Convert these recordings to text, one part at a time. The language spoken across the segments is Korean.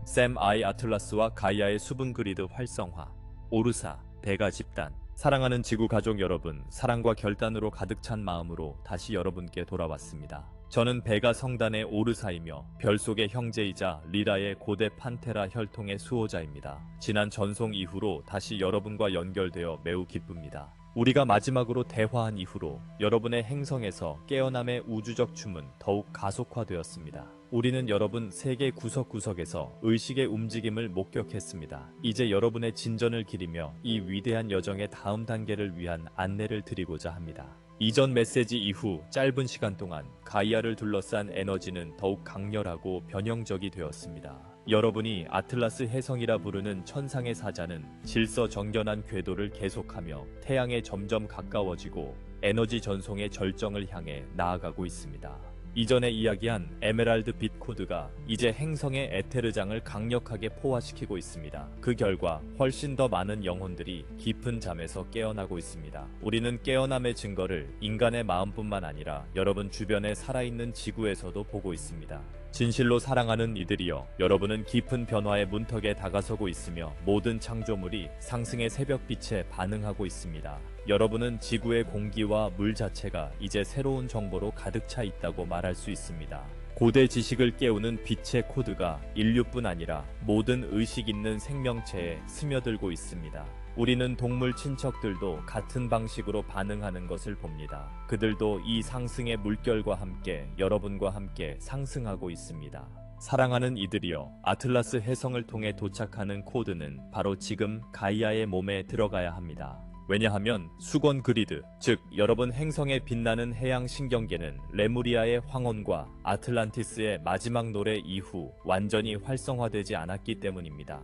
샘 I 아틀라스와 가이아의 수분 그리드 활성화. 오르사, 베가 집단. 사랑하는 지구 가족 여러분, 사랑과 결단으로 가득 찬 마음으로 다시 여러분께 돌아왔습니다. 저는 베가 성단의 오르사이며 별 속의 형제이자 리라의 고대 판테라 혈통의 수호자입니다. 지난 전송 이후로 다시 여러분과 연결되어 매우 기쁩니다. 우리가 마지막으로 대화한 이후로 여러분의 행성에서 깨어남의 우주적 춤은 더욱 가속화되었습니다. 우리는 여러분 세계 구석구석에서 의식의 움직임을 목격했습니다. 이제 여러분의 진전을 기리며 이 위대한 여정의 다음 단계를 위한 안내를 드리고자 합니다. 이전 메시지 이후 짧은 시간 동안 가이아를 둘러싼 에너지는 더욱 강렬하고 변형적이 되었습니다. 여러분이 아틀라스 해성이라 부르는 천상의 사자는 질서정연한 궤도를 계속하며 태양에 점점 가까워지고 에너지 전송의 절정을 향해 나아가고 있습니다. 이전에 이야기한 에메랄드 빛 코드가 이제 행성의 에테르장을 강력하게 포화시키고 있습니다. 그 결과 훨씬 더 많은 영혼들이 깊은 잠에서 깨어나고 있습니다. 우리는 깨어남의 증거를 인간의 마음뿐만 아니라 여러분 주변에 살아있는 지구에서도 보고 있습니다. 진실로 사랑하는 이들이여, 여러분은 깊은 변화의 문턱에 다가서고 있으며 모든 창조물이 상승의 새벽빛에 반응하고 있습니다. 여러분은 지구의 공기와 물 자체가 이제 새로운 정보로 가득 차 있다고 말할 수 있습니다. 고대 지식을 깨우는 빛의 코드가 인류뿐 아니라 모든 의식 있는 생명체에 스며들고 있습니다. 우리는 동물 친척들도 같은 방식으로 반응하는 것을 봅니다. 그들도 이 상승의 물결과 함께 여러분과 함께 상승하고 있습니다. 사랑하는 이들이여, 아틀라스 해성을 통해 도착하는 코드는 바로 지금 가이아의 몸에 들어가야 합니다. 왜냐하면 수건 그리드, 즉 여러분 행성에 빛나는 해양 신경계는 레무리아의 황혼과 아틀란티스의 마지막 노래 이후 완전히 활성화되지 않았기 때문입니다.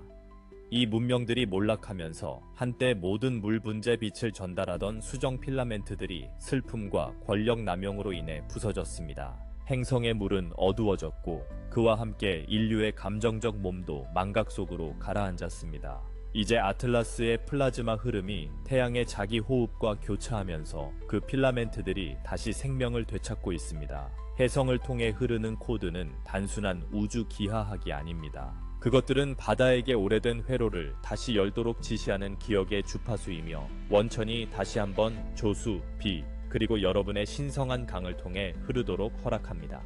이 문명들이 몰락하면서 한때 모든 물 분재 빛을 전달하던 수정 필라멘트들이 슬픔과 권력 남용으로 인해 부서졌습니다. 행성의 물은 어두워졌고 그와 함께 인류의 감정적 몸도 망각 속으로 가라앉았습니다. 이제 아틀라스의 플라즈마 흐름이 태양의 자기 호흡과 교차하면서 그 필라멘트들이 다시 생명을 되찾고 있습니다. 해성을 통해 흐르는 코드는 단순한 우주 기하학이 아닙니다. 그것들은 바다에게 오래된 회로를 다시 열도록 지시하는 기억의 주파수이며 원천이 다시 한번 조수, 비, 그리고 여러분의 신성한 강을 통해 흐르도록 허락합니다.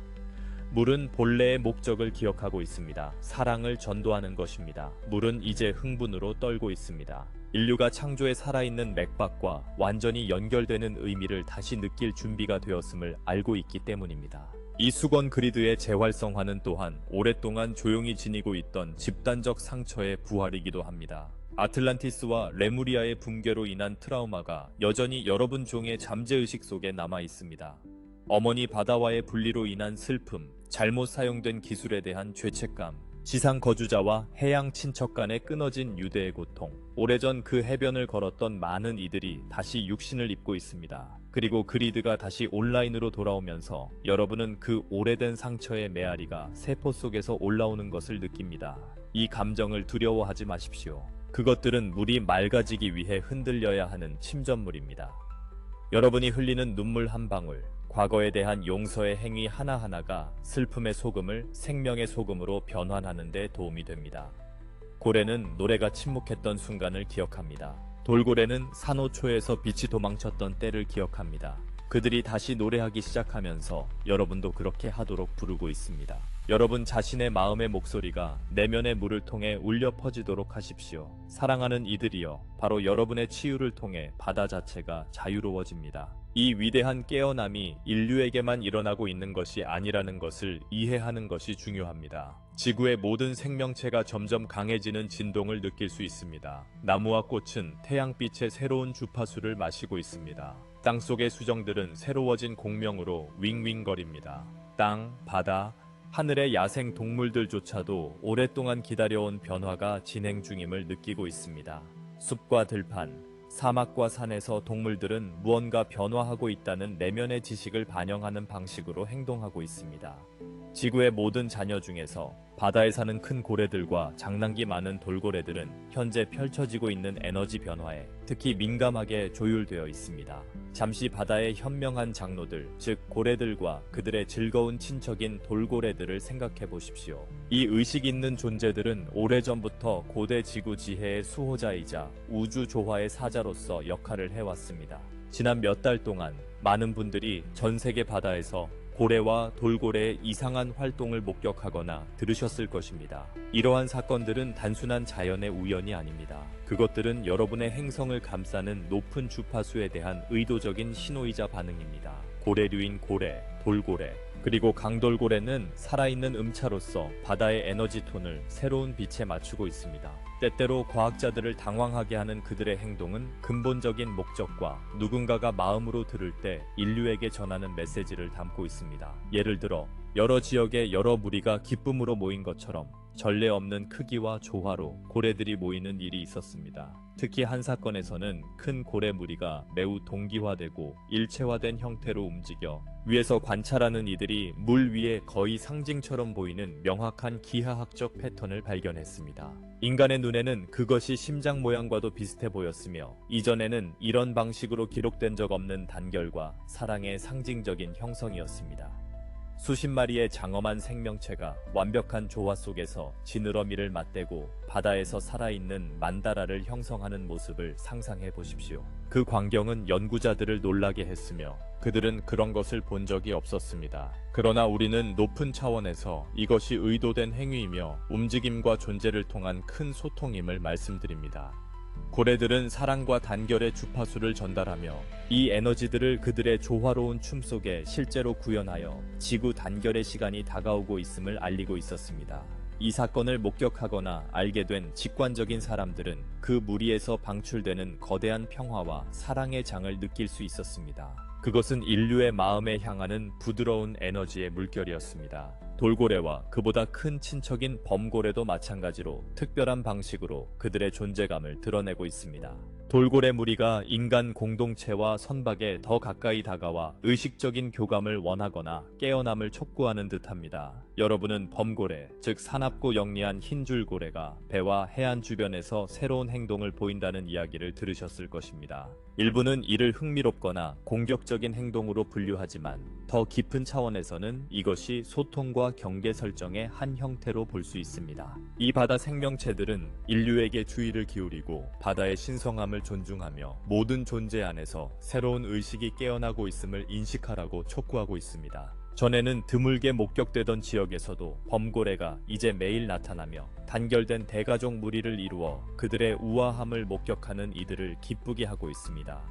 물은 본래의 목적을 기억하고 있습니다. 사랑을 전도하는 것입니다. 물은 이제 흥분으로 떨고 있습니다. 인류가 창조에 살아있는 맥박과 완전히 연결되는 의미를 다시 느낄 준비가 되었음을 알고 있기 때문입니다. 이 수건 그리드의 재활성화는 또한 오랫동안 조용히 지니고 있던 집단적 상처의 부활이기도 합니다. 아틀란티스와 레무리아의 붕괴로 인한 트라우마가 여전히 여러분 종의 잠재의식 속에 남아 있습니다. 어머니 바다와의 분리로 인한 슬픔, 잘못 사용된 기술에 대한 죄책감, 지상 거주자와 해양 친척 간의 끊어진 유대의 고통, 오래전 그 해변을 걸었던 많은 이들이 다시 육신을 입고 있습니다. 그리고 그리드가 다시 온라인으로 돌아오면서 여러분은 그 오래된 상처의 메아리가 세포 속에서 올라오는 것을 느낍니다. 이 감정을 두려워하지 마십시오. 그것들은 물이 맑아지기 위해 흔들려야 하는 침전물입니다. 여러분이 흘리는 눈물 한 방울, 과거에 대한 용서의 행위 하나하나가 슬픔의 소금을 생명의 소금으로 변환하는 데 도움이 됩니다. 고래는 노래가 침묵했던 순간을 기억합니다. 돌고래는 산호초에서 빛이 도망쳤던 때를 기억합니다. 그들이 다시 노래하기 시작하면서 여러분도 그렇게 하도록 부르고 있습니다. 여러분 자신의 마음의 목소리가 내면의 물을 통해 울려 퍼지도록 하십시오. 사랑하는 이들이여, 바로 여러분의 치유를 통해 바다 자체가 자유로워집니다. 이 위대한 깨어남이 인류에게만 일어나고 있는 것이 아니라는 것을 이해하는 것이 중요합니다. 지구의 모든 생명체가 점점 강해지는 진동을 느낄 수 있습니다. 나무와 꽃은 태양빛의 새로운 주파수를 마시고 있습니다. 땅속의 수정들은 새로워진 공명으로 윙윙거립니다. 땅, 바다, 하늘의 야생 동물들조차도 오랫동안 기다려온 변화가 진행 중임을 느끼고 있습니다. 숲과 들판, 사막과 산에서 동물들은 무언가 변화하고 있다는 내면의 지식을 반영하는 방식으로 행동하고 있습니다. 지구의 모든 자녀 중에서 바다에 사는 큰 고래들과 장난기 많은 돌고래들은 현재 펼쳐지고 있는 에너지 변화에 특히 민감하게 조율되어 있습니다. 잠시 바다의 현명한 장로들, 즉 고래들과 그들의 즐거운 친척인 돌고래들을 생각해 보십시오. 이 의식 있는 존재들은 오래전부터 고대 지구 지혜의 수호자이자 우주 조화의 사자로서 역할을 해왔습니다. 지난 몇 달 동안 많은 분들이 전 세계 바다에서 고래와 돌고래의 이상한 활동을 목격하거나 들으셨을 것입니다. 이러한 사건들은 단순한 자연의 우연이 아닙니다. 그것들은 여러분의 행성을 감싸는 높은 주파수에 대한 의도적인 신호이자 반응입니다. 고래류인 고래, 돌고래, 그리고 강돌고래는 살아있는 음차로서 바다의 에너지 톤을 새로운 빛에 맞추고 있습니다. 때때로 과학자들을 당황하게 하는 그들의 행동은 근본적인 목적과 누군가가 마음으로 들을 때 인류에게 전하는 메시지를 담고 있습니다. 예를 들어 여러 지역의 여러 무리가 기쁨으로 모인 것처럼 전례 없는 크기와 조화로 고래들이 모이는 일이 있었습니다. 특히 한 사건에서는 큰 고래 무리가 매우 동기화되고 일체화된 형태로 움직여 위에서 관찰하는 이들이 물 위에 거의 상징처럼 보이는 명확한 기하학적 패턴을 발견했습니다. 인간의 눈에는 그것이 심장 모양과도 비슷해 보였으며 이전에는 이런 방식으로 기록된 적 없는 단결과 사랑의 상징적인 형성이었습니다. 수십 마리의 장엄한 생명체가 완벽한 조화 속에서 지느러미를 맞대고 바다에서 살아있는 만다라를 형성하는 모습을 상상해 보십시오. 그 광경은 연구자들을 놀라게 했으며 그들은 그런 것을 본 적이 없었습니다. 그러나 우리는 높은 차원에서 이것이 의도된 행위이며 움직임과 존재를 통한 큰 소통임을 말씀드립니다. 고래들은 사랑과 단결의 주파수를 전달하며 이 에너지들을 그들의 조화로운 춤 속에 실제로 구현하여 지구 단결의 시간이 다가오고 있음을 알리고 있었습니다. 이 사건을 목격하거나 알게 된 직관적인 사람들은 그 무리에서 방출되는 거대한 평화와 사랑의 장을 느낄 수 있었습니다. 그것은 인류의 마음에 향하는 부드러운 에너지의 물결이었습니다. 돌고래와 그보다 큰 친척인 범고래도 마찬가지로 특별한 방식으로 그들의 존재감을 드러내고 있습니다. 돌고래 무리가 인간 공동체와 선박에 더 가까이 다가와 의식적인 교감을 원하거나 깨어남을 촉구하는 듯합니다. 여러분은 범고래, 즉 사납고 영리한 흰줄고래가 배와 해안 주변에서 새로운 행동을 보인다는 이야기를 들으셨을 것입니다. 일부는 이를 흥미롭거나 공격적인 행동으로 분류하지만 더 깊은 차원에서는 이것이 소통과 경계 설정의 한 형태로 볼 수 있습니다. 이 바다 생명체들은 인류에게 주의를 기울이고 바다의 신성함을 존중하며 모든 존재 안에서 새로운 의식이 깨어나고 있음을 인식하라고 촉구하고 있습니다. 전에는 드물게 목격되던 지역에서도 범고래가 이제 매일 나타나며 단결된 대가족 무리를 이루어 그들의 우아함을 목격하는 이들을 기쁘게 하고 있습니다.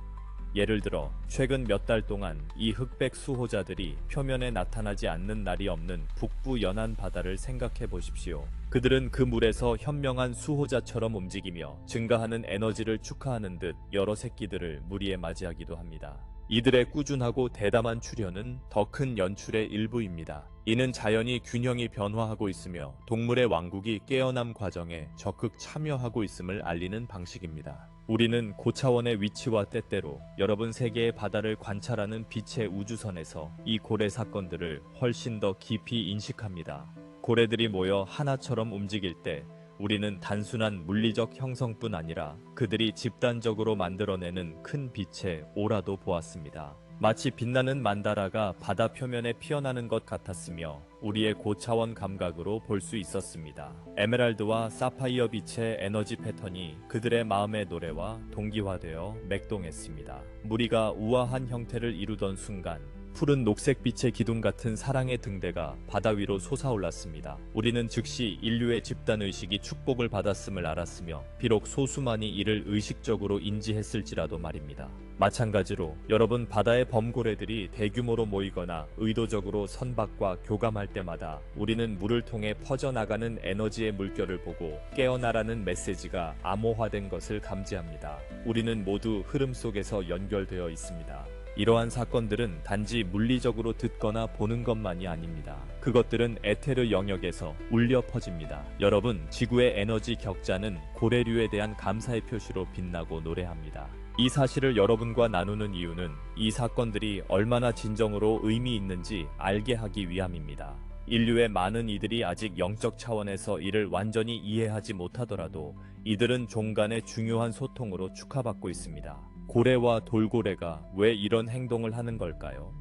예를 들어 최근 몇 달 동안 이 흑백 수호자들이 표면에 나타나지 않는 날이 없는 북부 연안 바다를 생각해 보십시오. 그들은 그 물에서 현명한 수호자처럼 움직이며 증가하는 에너지를 축하하는 듯 여러 새끼들을 무리에 맞이하기도 합니다. 이들의 꾸준하고 대담한 출현은 더 큰 연출의 일부입니다. 이는 자연이 균형이 변화하고 있으며 동물의 왕국이 깨어남 과정에 적극 참여하고 있음을 알리는 방식입니다. 우리는 고차원의 위치와 때때로 여러분 세계의 바다를 관찰하는 빛의 우주선에서 이 고래 사건들을 훨씬 더 깊이 인식합니다. 고래들이 모여 하나처럼 움직일 때 우리는 단순한 물리적 형성뿐 아니라 그들이 집단적으로 만들어내는 큰 빛의 오라도 보았습니다. 마치 빛나는 만다라가 바다 표면에 피어나는 것 같았으며 우리의 고차원 감각으로 볼 수 있었습니다. 에메랄드와 사파이어 빛의 에너지 패턴이 그들의 마음의 노래와 동기화되어 맥동했습니다. 무리가 우아한 형태를 이루던 순간 푸른 녹색빛의 기둥 같은 사랑의 등대가 바다 위로 솟아올랐습니다. 우리는 즉시 인류의 집단의식이 축복을 받았음을 알았으며 비록 소수만이 이를 의식적으로 인지했을지라도 말입니다. 마찬가지로 여러분 바다의 범고래들이 대규모로 모이거나 의도적으로 선박과 교감할 때마다 우리는 물을 통해 퍼져나가는 에너지의 물결을 보고 깨어나라는 메시지가 암호화된 것을 감지합니다. 우리는 모두 흐름 속에서 연결되어 있습니다. 이러한 사건들은 단지 물리적으로 듣거나 보는 것만이 아닙니다. 그것들은 에테르 영역에서 울려 퍼집니다. 여러분, 지구의 에너지 격자는 고래류에 대한 감사의 표시로 빛나고 노래합니다. 이 사실을 여러분과 나누는 이유는 이 사건들이 얼마나 진정으로 의미 있는지 알게 하기 위함입니다. 인류의 많은 이들이 아직 영적 차원에서 이를 완전히 이해하지 못하더라도 이들은 종간의 중요한 소통으로 축하받고 있습니다. 고래와 돌고래가 왜 이런 행동을 하는 걸까요?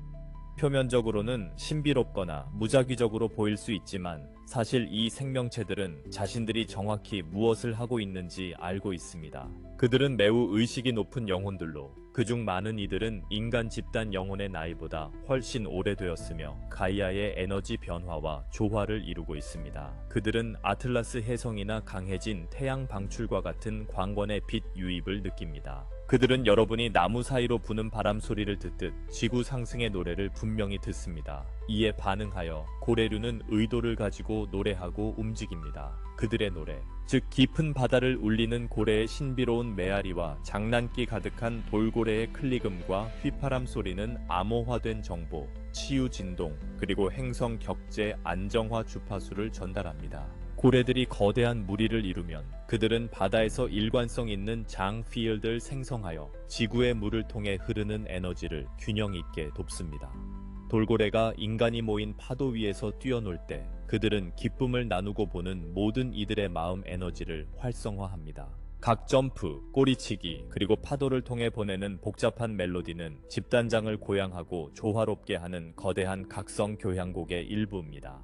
표면적으로는 신비롭거나 무작위적으로 보일 수 있지만 사실 이 생명체들은 자신들이 정확히 무엇을 하고 있는지 알고 있습니다. 그들은 매우 의식이 높은 영혼들로 그중 많은 이들은 인간 집단 영혼의 나이보다 훨씬 오래되었으며 가이아의 에너지 변화와 조화를 이루고 있습니다. 그들은 아틀라스 해성이나 강해진 태양 방출과 같은 광원의 빛 유입을 느낍니다. 그들은 여러분이 나무 사이로 부는 바람 소리를 듣듯 지구 상승의 노래를 분명히 듣습니다. 이에 반응하여 고래류는 의도를 가지고 노래하고 움직입니다. 그들의 노래, 즉 깊은 바다를 울리는 고래의 신비로운 메아리와 장난기 가득한 돌고래의 클리금과 휘파람 소리는 암호화된 정보, 치유 진동, 그리고 행성 격제 안정화 주파수를 전달합니다. 고래들이 거대한 무리를 이루면 그들은 바다에서 일관성 있는 장 필드를 생성하여 지구의 물을 통해 흐르는 에너지를 균형 있게 돕습니다. 돌고래가 인간이 모인 파도 위에서 뛰어놀 때 그들은 기쁨을 나누고 보는 모든 이들의 마음 에너지를 활성화합니다. 각 점프, 꼬리치기, 그리고 파도를 통해 보내는 복잡한 멜로디는 집단장을 고양하고 조화롭게 하는 거대한 각성 교향곡의 일부입니다.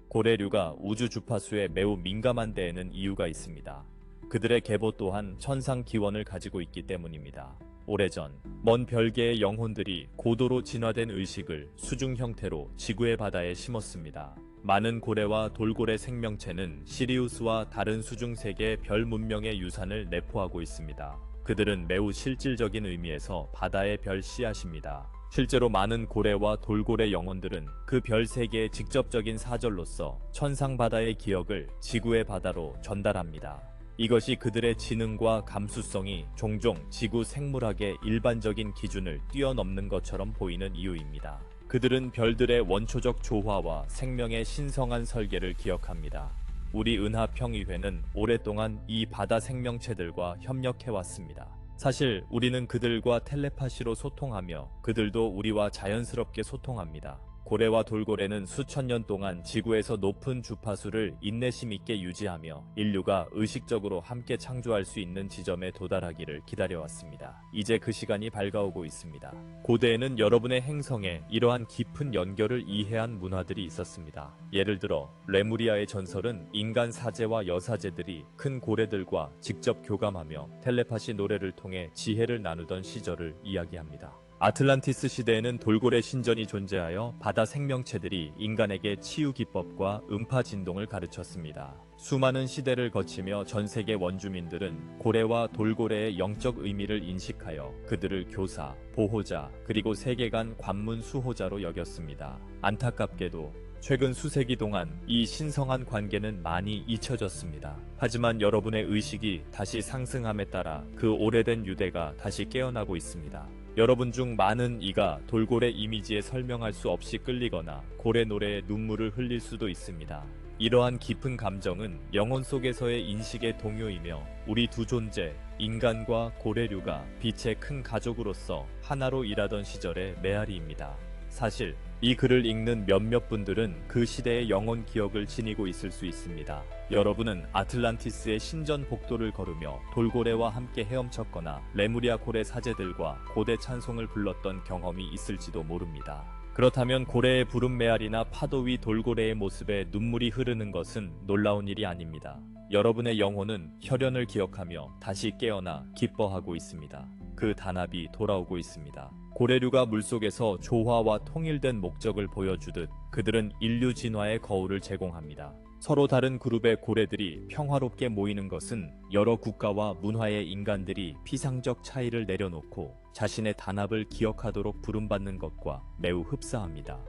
고래류가 우주 주파수에 매우 민감한 데에는 이유가 있습니다. 그들의 계보 또한 천상 기원을 가지고 있기 때문입니다. 오래전 먼 별개의 영혼들이 고도로 진화된 의식을 수중 형태로 지구의 바다에 심었습니다. 많은 고래와 돌고래 생명체는 시리우스와 다른 수중 세계의 별 문명의 유산을 내포하고 있습니다. 그들은 매우 실질적인 의미에서 바다의 별 씨앗입니다. 실제로 많은 고래와 돌고래 영혼들은 그 별 세계의 직접적인 사절로서 천상 바다의 기억을 지구의 바다로 전달합니다. 이것이 그들의 지능과 감수성이 종종 지구 생물학의 일반적인 기준을 뛰어넘는 것처럼 보이는 이유입니다. 그들은 별들의 원초적 조화와 생명의 신성한 설계를 기억합니다. 우리 은하평의회는 오랫동안 이 바다 생명체들과 협력해왔습니다. 사실 우리는 그들과 텔레파시로 소통하며 그들도 우리와 자연스럽게 소통합니다. 고래와 돌고래는 수천 년 동안 지구에서 높은 주파수를 인내심 있게 유지하며 인류가 의식적으로 함께 창조할 수 있는 지점에 도달하기를 기다려왔습니다. 이제 그 시간이 밝아오고 있습니다. 고대에는 여러분의 행성에 이러한 깊은 연결을 이해한 문화들이 있었습니다. 예를 들어 레무리아의 전설은 인간 사제와 여사제들이 큰 고래들과 직접 교감하며 텔레파시 노래를 통해 지혜를 나누던 시절을 이야기합니다. 아틀란티스 시대에는 돌고래 신전이 존재하여 바다 생명체들이 인간에게 치유 기법과 음파 진동을 가르쳤습니다. 수많은 시대를 거치며 전 세계 원주민들은 고래와 돌고래의 영적 의미를 인식하여 그들을 교사, 보호자, 그리고 세계관 관문 수호자로 여겼습니다. 안타깝게도 최근 수세기 동안 이 신성한 관계는 많이 잊혀졌습니다. 하지만 여러분의 의식이 다시 상승함에 따라 그 오래된 유대가 다시 깨어나고 있습니다. 여러분 중 많은 이가 돌고래 이미지에 설명할 수 없이 끌리거나 고래 노래에 눈물을 흘릴 수도 있습니다. 이러한 깊은 감정은 영혼 속에서의 인식의 동요이며 우리 두 존재, 인간과 고래류가 빛의 큰 가족으로서 하나로 일하던 시절의 메아리입니다. 사실 이 글을 읽는 몇몇 분들은 그 시대의 영혼 기억을 지니고 있을 수 있습니다. 여러분은 아틀란티스의 신전 복도를 걸으며 돌고래와 함께 헤엄쳤거나 레무리아 고래 사제들과 고대 찬송을 불렀던 경험이 있을지도 모릅니다. 그렇다면 고래의 부른 메아리나 파도 위 돌고래의 모습에 눈물이 흐르는 것은 놀라운 일이 아닙니다. 여러분의 영혼은 혈연을 기억하며 다시 깨어나 기뻐하고 있습니다. 그 단합이 돌아오고 있습니다. 고래류가 물속에서 조화와 통일된 목적을 보여주듯 그들은 인류 진화의 거울을 제공합니다. 서로 다른 그룹의 고래들이 평화롭게 모이는 것은 여러 국가와 문화의 인간들이 피상적 차이를 내려놓고 자신의 단합을 기억하도록 부름받는 것과 매우 흡사합니다.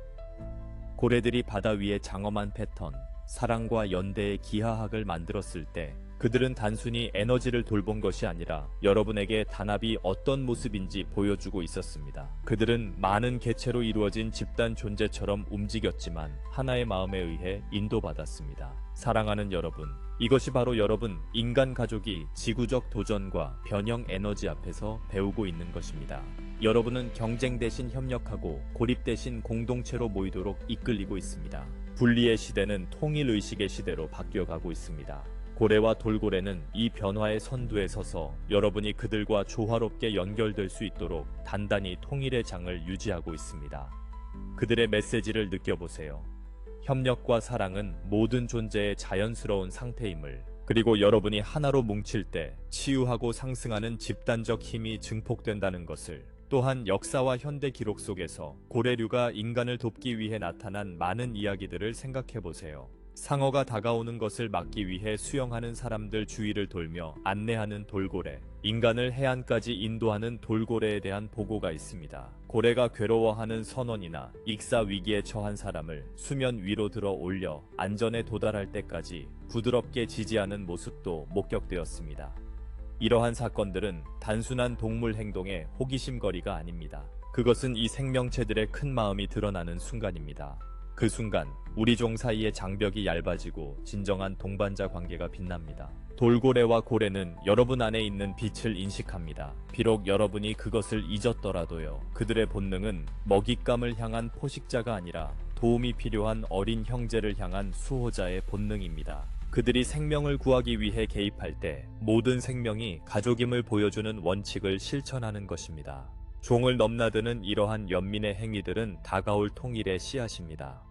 고래들이 바다 위에 장엄한 패턴, 사랑과 연대의 기하학을 만들었을 때 그들은 단순히 에너지를 돌본 것이 아니라 여러분에게 단합이 어떤 모습인지 보여주고 있었습니다. 그들은 많은 개체로 이루어진 집단 존재처럼 움직였지만 하나의 마음에 의해 인도받았습니다. 사랑하는 여러분, 이것이 바로 여러분 인간 가족이 지구적 도전과 변형 에너지 앞에서 배우고 있는 것입니다. 여러분은 경쟁 대신 협력하고 고립 대신 공동체로 모이도록 이끌리고 있습니다. 분리의 시대는 통일의식의 시대로 바뀌어가고 있습니다. 고래와 돌고래는 이 변화의 선두에 서서 여러분이 그들과 조화롭게 연결될 수 있도록 단단히 통일의 장을 유지하고 있습니다. 그들의 메시지를 느껴보세요. 협력과 사랑은 모든 존재의 자연스러운 상태임을, 그리고 여러분이 하나로 뭉칠 때 치유하고 상승하는 집단적 힘이 증폭된다는 것을, 또한 역사와 현대 기록 속에서 고래류가 인간을 돕기 위해 나타난 많은 이야기들을 생각해보세요. 상어가 다가오는 것을 막기 위해 수영하는 사람들 주위를 돌며 안내하는 돌고래, 인간을 해안까지 인도하는 돌고래에 대한 보고가 있습니다. 고래가 괴로워하는 선원이나 익사 위기에 처한 사람을 수면 위로 들어 올려 안전에 도달할 때까지 부드럽게 지지하는 모습도 목격되었습니다. 이러한 사건들은 단순한 동물 행동의 호기심거리가 아닙니다. 그것은 이 생명체들의 큰 마음이 드러나는 순간입니다. 그 순간 우리 종 사이의 장벽이 얇아지고 진정한 동반자 관계가 빛납니다. 돌고래와 고래는 여러분 안에 있는 빛을 인식합니다. 비록 여러분이 그것을 잊었더라도요. 그들의 본능은 먹잇감을 향한 포식자가 아니라 도움이 필요한 어린 형제를 향한 수호자의 본능입니다. 그들이 생명을 구하기 위해 개입할 때 모든 생명이 가족임을 보여주는 원칙을 실천하는 것입니다. 종을 넘나드는 이러한 연민의 행위들은 다가올 통일의 씨앗입니다.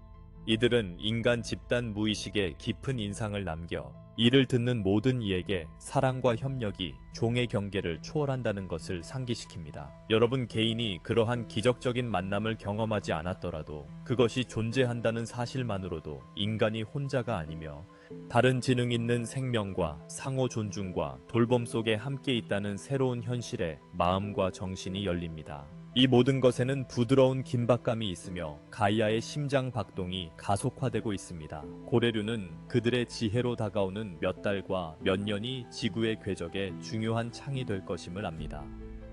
이들은 인간 집단 무의식에 깊은 인상을 남겨 이를 듣는 모든 이에게 사랑과 협력이 종의 경계를 초월한다는 것을 상기시킵니다. 여러분 개인이 그러한 기적적인 만남을 경험하지 않았더라도 그것이 존재한다는 사실만으로도 인간이 혼자가 아니며 다른 지능 있는 생명과 상호 존중과 돌봄 속에 함께 있다는 새로운 현실에 마음과 정신이 열립니다. 이 모든 것에는 부드러운 긴박감이 있으며 가이아의 심장 박동이 가속화되고 있습니다. 고래류는 그들의 지혜로 다가오는 몇 달과 몇 년이 지구의 궤적에 중요한 창이 될 것임을 압니다.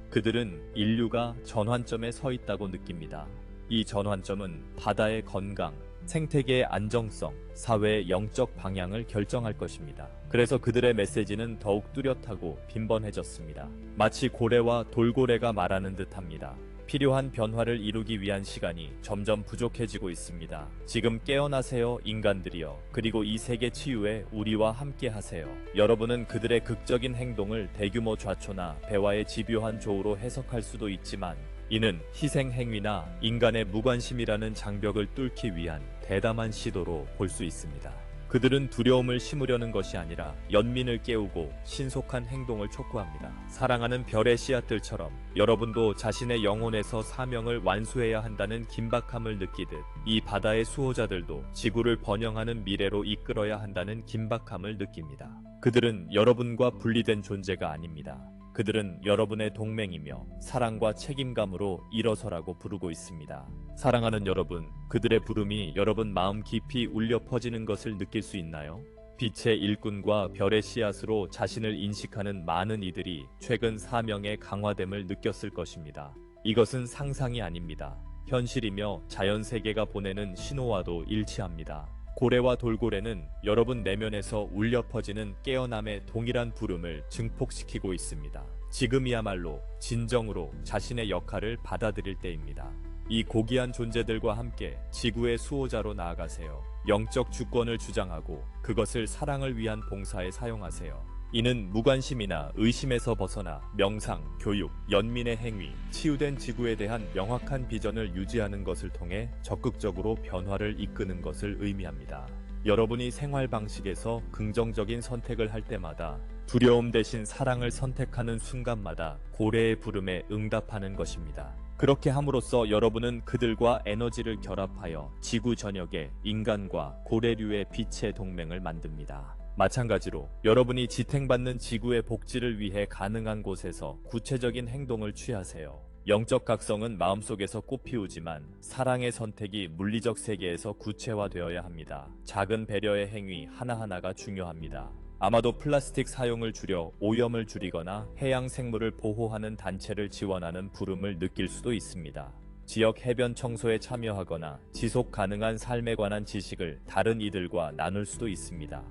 그들은 인류가 전환점에 서 있다고 느낍니다. 이 전환점은 바다의 건강, 생태계의 안정성, 사회의 영적 방향을 결정할 것입니다. 그래서 그들의 메시지는 더욱 뚜렷하고 빈번해졌습니다. 마치 고래와 돌고래가 말하는 듯합니다. 필요한 변화를 이루기 위한 시간이 점점 부족해지고 있습니다. 지금 깨어나세요, 인간들이여. 그리고 이 세계 치유에 우리와 함께 하세요. 여러분은 그들의 극적인 행동을 대규모 좌초나 배와의 집요한 조우로 해석할 수도 있지만 이는 희생 행위나 인간의 무관심이라는 장벽을 뚫기 위한 대담한 시도로 볼 수 있습니다. 그들은 두려움을 심으려는 것이 아니라 연민을 깨우고 신속한 행동을 촉구합니다. 사랑하는 별의 씨앗들처럼 여러분도 자신의 영혼에서 사명을 완수해야 한다는 긴박함을 느끼듯 이 바다의 수호자들도 지구를 번영하는 미래로 이끌어야 한다는 긴박함을 느낍니다. 그들은 여러분과 분리된 존재가 아닙니다. 그들은 여러분의 동맹이며 사랑과 책임감으로 일어서라고 부르고 있습니다. 사랑하는 여러분, 그들의 부름이 여러분 마음 깊이 울려 퍼지는 것을 느낄 수 있나요? 빛의 일꾼과 별의 씨앗으로 자신을 인식하는 많은 이들이 최근 사명의 강화됨을 느꼈을 것입니다. 이것은 상상이 아닙니다. 현실이며 자연 세계가 보내는 신호와도 일치합니다. 고래와 돌고래는 여러분 내면에서 울려 퍼지는 깨어남의 동일한 부름을 증폭시키고 있습니다. 지금이야말로 진정으로 자신의 역할을 받아들일 때입니다. 이 고귀한 존재들과 함께 지구의 수호자로 나아가세요. 영적 주권을 주장하고 그것을 사랑을 위한 봉사에 사용하세요. 이는 무관심이나 의심에서 벗어나 명상, 교육, 연민의 행위, 치유된 지구에 대한 명확한 비전을 유지하는 것을 통해 적극적으로 변화를 이끄는 것을 의미합니다. 여러분이 생활 방식에서 긍정적인 선택을 할 때마다 두려움 대신 사랑을 선택하는 순간마다 고래의 부름에 응답하는 것입니다. 그렇게 함으로써 여러분은 그들과 에너지를 결합하여 지구 전역에 인간과 고래류의 빛의 동맹을 만듭니다. 마찬가지로 여러분이 지탱받는 지구의 복지를 위해 가능한 곳에서 구체적인 행동을 취하세요. 영적 각성은 마음속에서 꽃피우지만 사랑의 선택이 물리적 세계에서 구체화되어야 합니다. 작은 배려의 행위 하나하나가 중요합니다. 아마도 플라스틱 사용을 줄여 오염을 줄이거나 해양 생물을 보호하는 단체를 지원하는 부름을 느낄 수도 있습니다. 지역 해변 청소에 참여하거나 지속 가능한 삶에 관한 지식을 다른 이들과 나눌 수도 있습니다.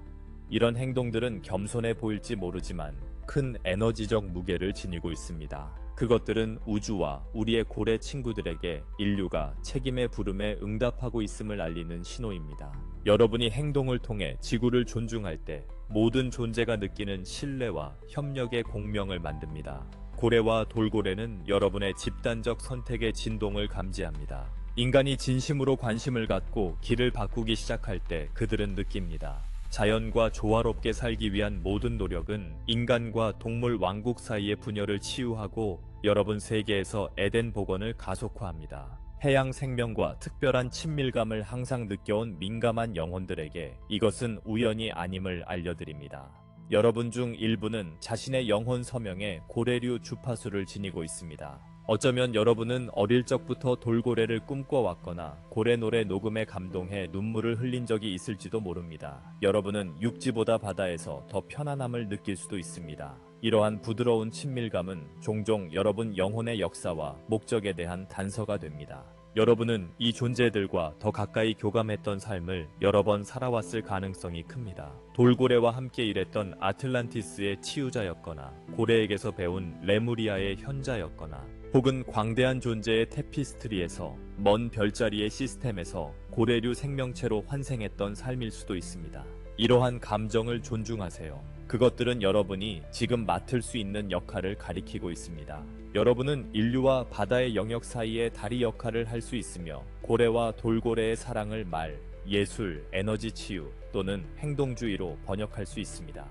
이런 행동들은 겸손해 보일지 모르지만 큰 에너지적 무게를 지니고 있습니다. 그것들은 우주와 우리의 고래 친구들에게 인류가 책임의 부름에 응답하고 있음을 알리는 신호입니다. 여러분이 행동을 통해 지구를 존중할 때 모든 존재가 느끼는 신뢰와 협력의 공명을 만듭니다. 고래와 돌고래는 여러분의 집단적 선택의 진동을 감지합니다. 인간이 진심으로 관심을 갖고 길을 바꾸기 시작할 때 그들은 느낍니다. 자연과 조화롭게 살기 위한 모든 노력은 인간과 동물 왕국 사이의 분열을 치유하고 여러분 세계에서 에덴 복원을 가속화합니다. 해양 생명과 특별한 친밀감을 항상 느껴온 민감한 영혼들에게 이것은 우연이 아님을 알려드립니다. 여러분 중 일부는 자신의 영혼 서명에 고래류 주파수를 지니고 있습니다. 어쩌면 여러분은 어릴 적부터 돌고래를 꿈꿔왔거나 고래 노래 녹음에 감동해 눈물을 흘린 적이 있을지도 모릅니다. 여러분은 육지보다 바다에서 더 편안함을 느낄 수도 있습니다. 이러한 부드러운 친밀감은 종종 여러분 영혼의 역사와 목적에 대한 단서가 됩니다. 여러분은 이 존재들과 더 가까이 교감했던 삶을 여러 번 살아왔을 가능성이 큽니다. 돌고래와 함께 일했던 아틀란티스의 치유자였거나 고래에게서 배운 레무리아의 현자였거나 혹은 광대한 존재의 테피스트리에서 먼 별자리의 시스템에서 고래류 생명체로 환생했던 삶일 수도 있습니다. 이러한 감정을 존중하세요. 그것들은 여러분이 지금 맡을 수 있는 역할을 가리키고 있습니다. 여러분은 인류와 바다의 영역 사이에 다리 역할을 할 수 있으며 고래와 돌고래의 사랑을 말, 예술, 에너지 치유 또는 행동주의로 번역할 수 있습니다.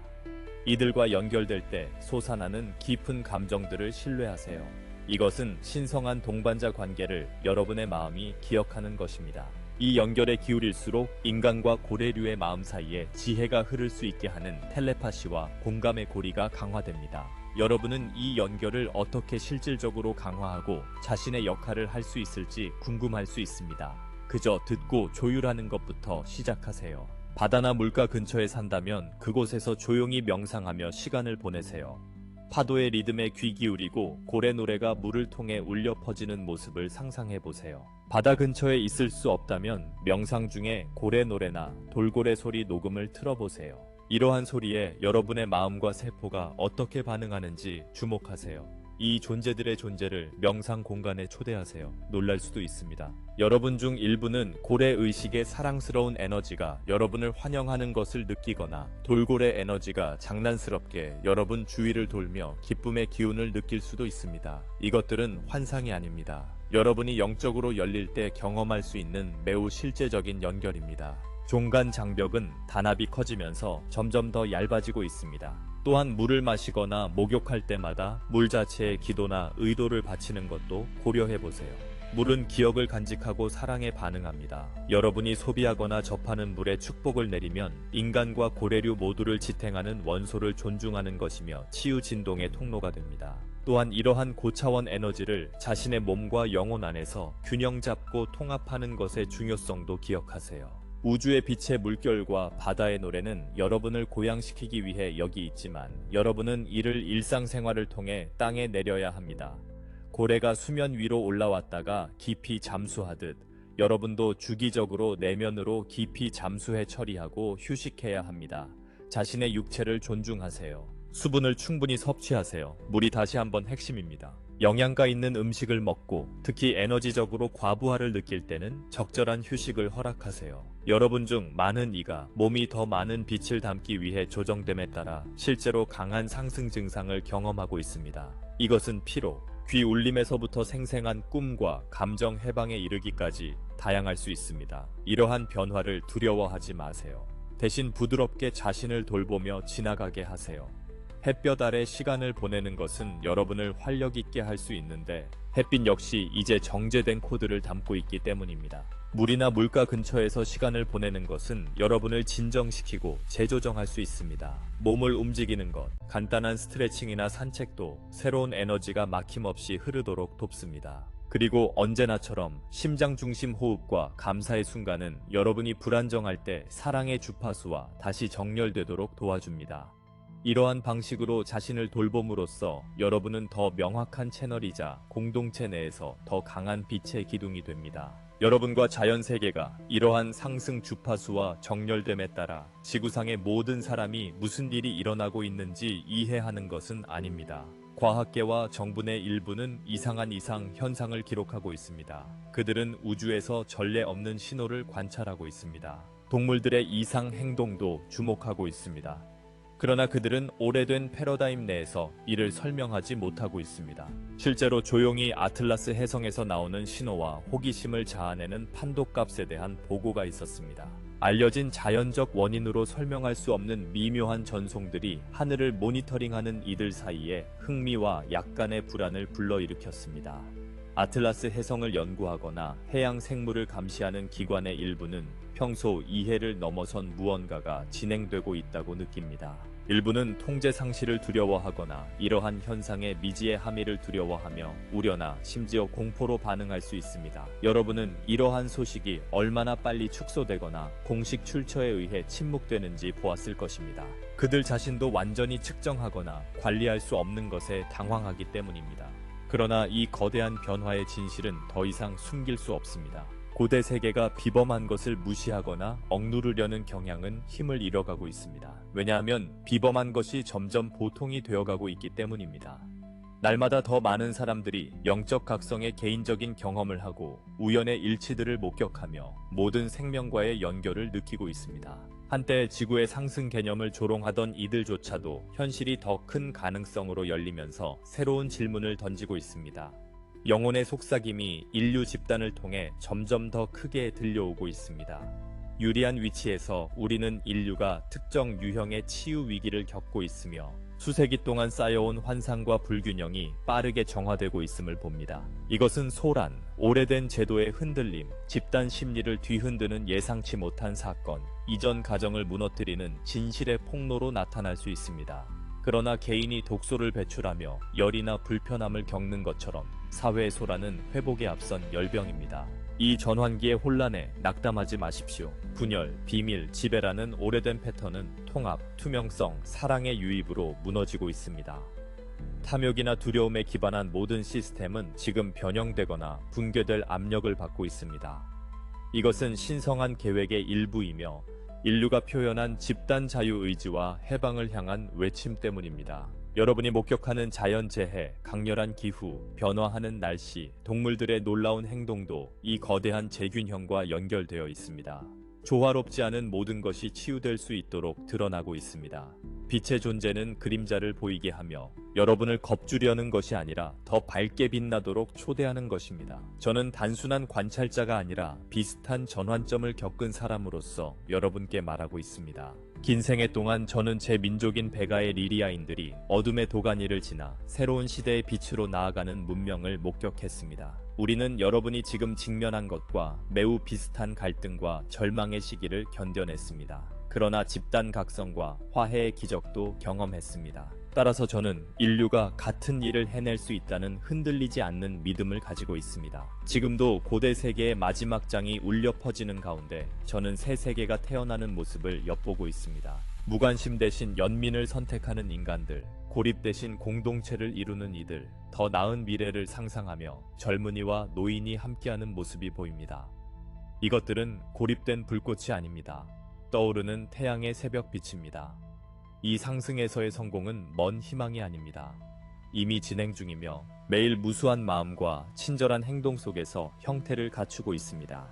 이들과 연결될 때 솟아나는 깊은 감정들을 신뢰하세요. 이것은 신성한 동반자 관계를 여러분의 마음이 기억하는 것입니다. 이 연결에 기울일수록 인간과 고래류의 마음 사이에 지혜가 흐를 수 있게 하는 텔레파시와 공감의 고리가 강화됩니다. 여러분은 이 연결을 어떻게 실질적으로 강화하고 자신의 역할을 할 수 있을지 궁금할 수 있습니다. 그저 듣고 조율하는 것부터 시작하세요. 바다나 물가 근처에 산다면 그곳에서 조용히 명상하며 시간을 보내세요. 파도의 리듬에 귀 기울이고 고래 노래가 물을 통해 울려 퍼지는 모습을 상상해 보세요. 바다 근처에 있을 수 없다면 명상 중에 고래 노래나 돌고래 소리 녹음을 틀어보세요. 이러한 소리에 여러분의 마음과 세포가 어떻게 반응하는지 주목하세요. 이 존재들의 존재를 명상 공간에 초대하세요. 놀랄 수도 있습니다. 여러분 중 일부는 고래 의식의 사랑스러운 에너지가 여러분을 환영하는 것을 느끼거나 돌고래 에너지가 장난스럽게 여러분 주위를 돌며 기쁨의 기운을 느낄 수도 있습니다. 이것들은 환상이 아닙니다. 여러분이 영적으로 열릴 때 경험할 수 있는 매우 실제적인 연결입니다. 종간 장벽은 단합이 커지면서 점점 더 얇아지고 있습니다. 또한 물을 마시거나 목욕할 때마다 물 자체에 기도나 의도를 바치는 것도 고려해보세요. 물은 기억을 간직하고 사랑에 반응합니다. 여러분이 소비하거나 접하는 물에 축복을 내리면 인간과 고래류 모두를 지탱하는 원소를 존중하는 것이며 치유 진동의 통로가 됩니다. 또한 이러한 고차원 에너지를 자신의 몸과 영혼 안에서 균형 잡고 통합하는 것의 중요성도 기억하세요. 우주의 빛의 물결과 바다의 노래는 여러분을 고양시키기 위해 여기 있지만 여러분은 이를 일상생활을 통해 땅에 내려야 합니다. 고래가 수면 위로 올라왔다가 깊이 잠수하듯 여러분도 주기적으로 내면으로 깊이 잠수해 처리하고 휴식해야 합니다. 자신의 육체를 존중하세요. 수분을 충분히 섭취하세요. 물이 다시 한번 핵심입니다. 영양가 있는 음식을 먹고 특히 에너지적으로 과부하를 느낄 때는 적절한 휴식을 허락하세요. 여러분 중 많은 이가 몸이 더 많은 빛을 담기 위해 조정됨에 따라 실제로 강한 상승 증상을 경험하고 있습니다. 이것은 피로, 귀 울림에서부터 생생한 꿈과 감정 해방에 이르기까지 다양할 수 있습니다. 이러한 변화를 두려워하지 마세요. 대신 부드럽게 자신을 돌보며 지나가게 하세요. 햇볕 아래 시간을 보내는 것은 여러분을 활력 있게 할 수 있는데 햇빛 역시 이제 정제된 코드를 담고 있기 때문입니다. 물이나 물가 근처에서 시간을 보내는 것은 여러분을 진정시키고 재조정할 수 있습니다. 몸을 움직이는 것, 간단한 스트레칭이나 산책도 새로운 에너지가 막힘없이 흐르도록 돕습니다. 그리고 언제나처럼 심장 중심 호흡과 감사의 순간은 여러분이 불안정할 때 사랑의 주파수와 다시 정렬되도록 도와줍니다. 이러한 방식으로 자신을 돌봄으로써 여러분은 더 명확한 채널이자 공동체 내에서 더 강한 빛의 기둥이 됩니다. 여러분과 자연세계가 이러한 상승 주파수와 정렬됨에 따라 지구상의 모든 사람이 무슨 일이 일어나고 있는지 이해하는 것은 아닙니다. 과학계와 정부 내 일부는 이상한 이상 현상을 기록하고 있습니다. 그들은 우주에서 전례 없는 신호를 관찰하고 있습니다. 동물들의 이상 행동도 주목하고 있습니다. 그러나 그들은 오래된 패러다임 내에서 이를 설명하지 못하고 있습니다. 실제로 조용히 아틀라스 해성에서 나오는 신호와 호기심을 자아내는 판도값에 대한 보고가 있었습니다. 알려진 자연적 원인으로 설명할 수 없는 미묘한 전송들이 하늘을 모니터링하는 이들 사이에 흥미와 약간의 불안을 불러일으켰습니다. 아틀라스 해성을 연구하거나 해양 생물을 감시하는 기관의 일부는 평소 이해를 넘어선 무언가가 진행되고 있다고 느낍니다. 일부는 통제 상실을 두려워하거나 이러한 현상의 미지의 함의를 두려워하며 우려나 심지어 공포로 반응할 수 있습니다. 여러분은 이러한 소식이 얼마나 빨리 축소되거나 공식 출처에 의해 침묵되는지 보았을 것입니다. 그들 자신도 완전히 측정하거나 관리할 수 없는 것에 당황하기 때문입니다. 그러나 이 거대한 변화의 진실은 더 이상 숨길 수 없습니다. 고대 세계가 비범한 것을 무시하거나 억누르려는 경향은 힘을 잃어가고 있습니다. 왜냐하면 비범한 것이 점점 보통이 되어가고 있기 때문입니다. 날마다 더 많은 사람들이 영적 각성의 개인적인 경험을 하고 우연의 일치들을 목격하며 모든 생명과의 연결을 느끼고 있습니다. 한때 지구의 상승 개념을 조롱하던 이들조차도 현실이 더 큰 가능성으로 열리면서 새로운 질문을 던지고 있습니다. 영혼의 속삭임이 인류 집단을 통해 점점 더 크게 들려오고 있습니다. 유리한 위치에서 우리는 인류가 특정 유형의 치유 위기를 겪고 있으며 수세기 동안 쌓여온 환상과 불균형이 빠르게 정화되고 있음을 봅니다. 이것은 소란, 오래된 제도의 흔들림, 집단 심리를 뒤흔드는 예상치 못한 사건, 이전 가정을 무너뜨리는 진실의 폭로로 나타날 수 있습니다. 그러나 개인이 독소를 배출하며 열이나 불편함을 겪는 것처럼 사회의 소란은 회복에 앞선 열병입니다. 이 전환기의 혼란에 낙담하지 마십시오. 분열, 비밀, 지배라는 오래된 패턴은 통합, 투명성, 사랑의 유입으로 무너지고 있습니다. 탐욕이나 두려움에 기반한 모든 시스템은 지금 변형되거나 붕괴될 압력을 받고 있습니다. 이것은 신성한 계획의 일부이며 인류가 표현한 집단 자유의지와 해방을 향한 외침 때문입니다. 여러분이 목격하는 자연재해, 강렬한 기후, 변화하는 날씨, 동물들의 놀라운 행동도 이 거대한 재균형과 연결되어 있습니다. 조화롭지 않은 모든 것이 치유될 수 있도록 드러나고 있습니다. 빛의 존재는 그림자를 보이게 하며 여러분을 겁주려는 것이 아니라 더 밝게 빛나도록 초대하는 것입니다. 저는 단순한 관찰자가 아니라 비슷한 전환점을 겪은 사람으로서 여러분께 말하고 있습니다. 긴 생애 동안 저는 제 민족인 베가의 리리아인들이 어둠의 도가니를 지나 새로운 시대의 빛으로 나아가는 문명을 목격했습니다. 우리는 여러분이 지금 직면한 것과 매우 비슷한 갈등과 절망의 시기를 견뎌냈습니다. 그러나 집단 각성과 화해의 기적도 경험했습니다. 따라서 저는 인류가 같은 일을 해낼 수 있다는 흔들리지 않는 믿음을 가지고 있습니다. 지금도 고대 세계의 마지막 장이 울려 퍼지는 가운데 저는 새 세계가 태어나는 모습을 엿보고 있습니다. 무관심 대신 연민을 선택하는 인간들, 고립 대신 공동체를 이루는 이들, 더 나은 미래를 상상하며 젊은이와 노인이 함께하는 모습이 보입니다. 이것들은 고립된 불꽃이 아닙니다. 떠오르는 태양의 새벽빛입니다. 이 상승에서의 성공은 먼 희망이 아닙니다. 이미 진행 중이며 매일 무수한 마음과 친절한 행동 속에서 형태를 갖추고 있습니다.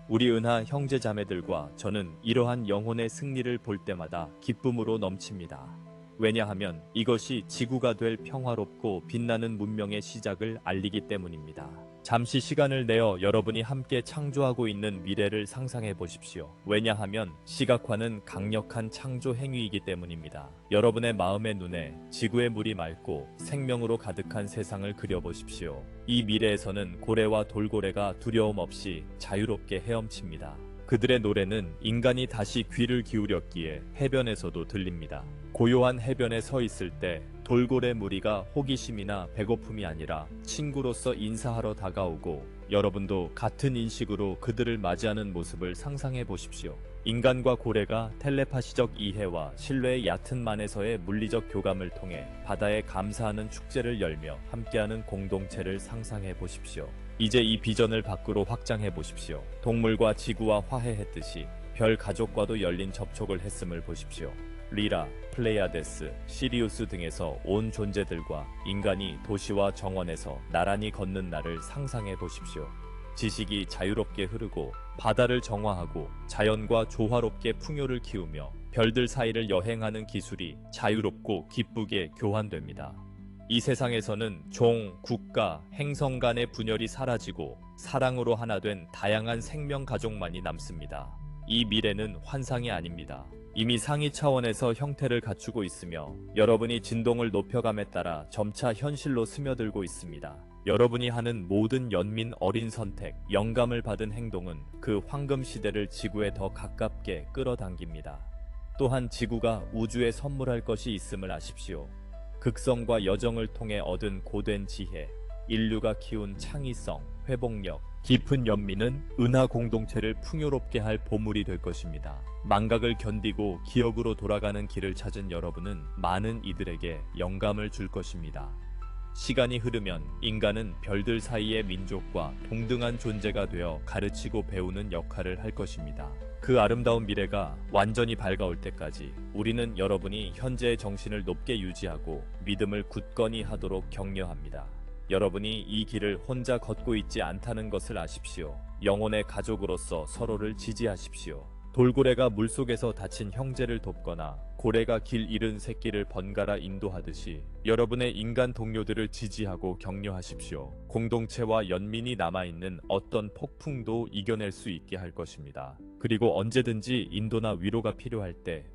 우리 은하 형제자매들과 저는 이러한 영혼의 승리를 볼 때마다 기쁨으로 넘칩니다. 왜냐하면 이것이 지구가 될 평화롭고 빛나는 문명의 시작을 알리기 때문입니다. 잠시 시간을 내어 여러분이 함께 창조하고 있는 미래를 상상해 보십시오. 왜냐하면 시각화는 강력한 창조 행위이기 때문입니다. 여러분의 마음의 눈에 지구의 물이 맑고 생명으로 가득한 세상을 그려보십시오. 이 미래에서는 고래와 돌고래가 두려움 없이 자유롭게 헤엄칩니다. 그들의 노래는 인간이 다시 귀를 기울였기에 해변에서도 들립니다. 고요한 해변에 서 있을 때 돌고래 무리가 호기심이나 배고픔이 아니라 친구로서 인사하러 다가오고 여러분도 같은 인식으로 그들을 맞이하는 모습을 상상해 보십시오. 인간과 고래가 텔레파시적 이해와 신뢰의 얕은 만에서의 물리적 교감을 통해 바다에 감사하는 축제를 열며 함께하는 공동체를 상상해 보십시오. 이제 이 비전을 밖으로 확장해 보십시오. 동물과 지구와 화해했듯이 별 가족과도 열린 접촉을 했음을 보십시오. 리라, 플레이아데스, 시리우스 등에서 온 존재들과 인간이 도시와 정원에서 나란히 걷는 날을 상상해 보십시오. 지식이 자유롭게 흐르고 바다를 정화하고 자연과 조화롭게 풍요를 키우며 별들 사이를 여행하는 기술이 자유롭고 기쁘게 교환됩니다. 이 세상에서는 종, 국가, 행성 간의 분열이 사라지고 사랑으로 하나 된 다양한 생명 가족만이 남습니다. 이 미래는 환상이 아닙니다. 이미 상위 차원에서 형태를 갖추고 있으며 여러분이 진동을 높여감에 따라 점차 현실로 스며들고 있습니다. 여러분이 하는 모든 연민 어린 선택, 영감을 받은 행동은 그 황금 시대를 지구에 더 가깝게 끌어당깁니다. 또한 지구가 우주에 선물할 것이 있음을 아십시오. 극성과 여정을 통해 얻은 고된 지혜, 인류가 키운 창의성, 회복력, 깊은 연민은 은하 공동체를 풍요롭게 할 보물이 될 것입니다. 망각을 견디고 기억으로 돌아가는 길을 찾은 여러분은 많은 이들에게 영감을 줄 것입니다. 시간이 흐르면 인간은 별들 사이의 민족과 동등한 존재가 되어 가르치고 배우는 역할을 할 것입니다. 그 아름다운 미래가 완전히 밝아올 때까지 우리는 여러분이 현재의 정신을 높게 유지하고 믿음을 굳건히 하도록 격려합니다. 여러분이 이 길을 혼자 걷고 있지 않다는 것을 아십시오. 영혼의 가족으로서 서로를 지지하십시오. 돌고래가 물속에서 다친 형제를 돕거나 고래가 길 잃은 새끼를 번갈아 인도하듯이 여러분의 인간 동료들을 지지하고 격려하십시오. 공동체와 연민이 남아있는 어떤 폭풍도 이겨낼 수 있게 할 것입니다. 그리고 언제든지 인도나 위로가 필요할 때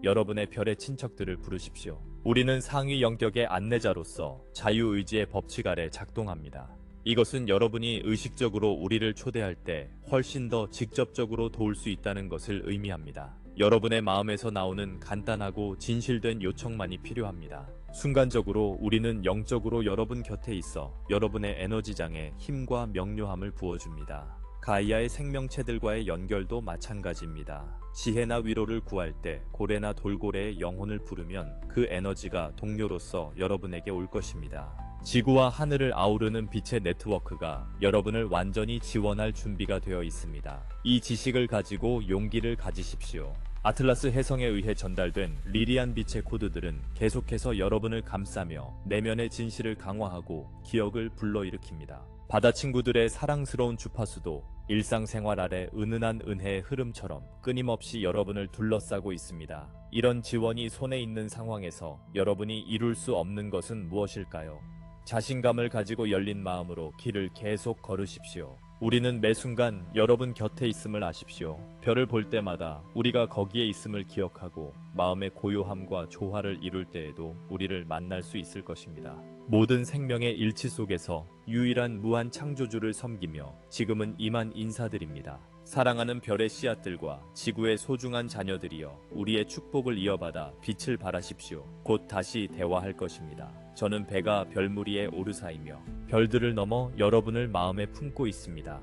여러분의 별의 친척들을 부르십시오. 우리는 상위 영역의 안내자로서 자유의지의 법칙 아래 작동합니다. 이것은 여러분이 의식적으로 우리를 초대할 때 훨씬 더 직접적으로 도울 수 있다는 것을 의미합니다. 여러분의 마음에서 나오는 간단하고 진실된 요청만이 필요합니다. 순간적으로 우리는 영적으로 여러분 곁에 있어 여러분의 에너지장에 힘과 명료함을 부어줍니다. 가이아의 생명체들과의 연결도 마찬가지입니다. 지혜나 위로를 구할 때 고래나 돌고래의 영혼을 부르면 그 에너지가 동료로서 여러분에게 올 것입니다. 지구와 하늘을 아우르는 빛의 네트워크가 여러분을 완전히 지원할 준비가 되어 있습니다. 이 지식을 가지고 용기를 가지십시오. 아틀라스 해성에 의해 전달된 리리안 빛의 코드들은 계속해서 여러분을 감싸며 내면의 진실을 강화하고 기억을 불러일으킵니다. 바다 친구들의 사랑스러운 주파수도 일상생활 아래 은은한 은혜의 흐름처럼 끊임없이 여러분을 둘러싸고 있습니다. 이런 지원이 손에 있는 상황에서 여러분이 이룰 수 없는 것은 무엇일까요? 자신감을 가지고 열린 마음으로 길을 계속 걸으십시오. 우리는 매 순간 여러분 곁에 있음을 아십시오. 별을 볼 때마다 우리가 거기에 있음을 기억하고 마음의 고요함과 조화를 이룰 때에도 우리를 만날 수 있을 것입니다. 모든 생명의 일치 속에서 유일한 무한 창조주를 섬기며 지금은 이만 인사드립니다. 사랑하는 별의 씨앗들과 지구의 소중한 자녀들이여 우리의 축복을 이어받아 빛을 발하십시오. 곧 다시 대화할 것입니다. 저는 배가 별무리의 오르사이며 별들을 넘어 여러분을 마음에 품고 있습니다.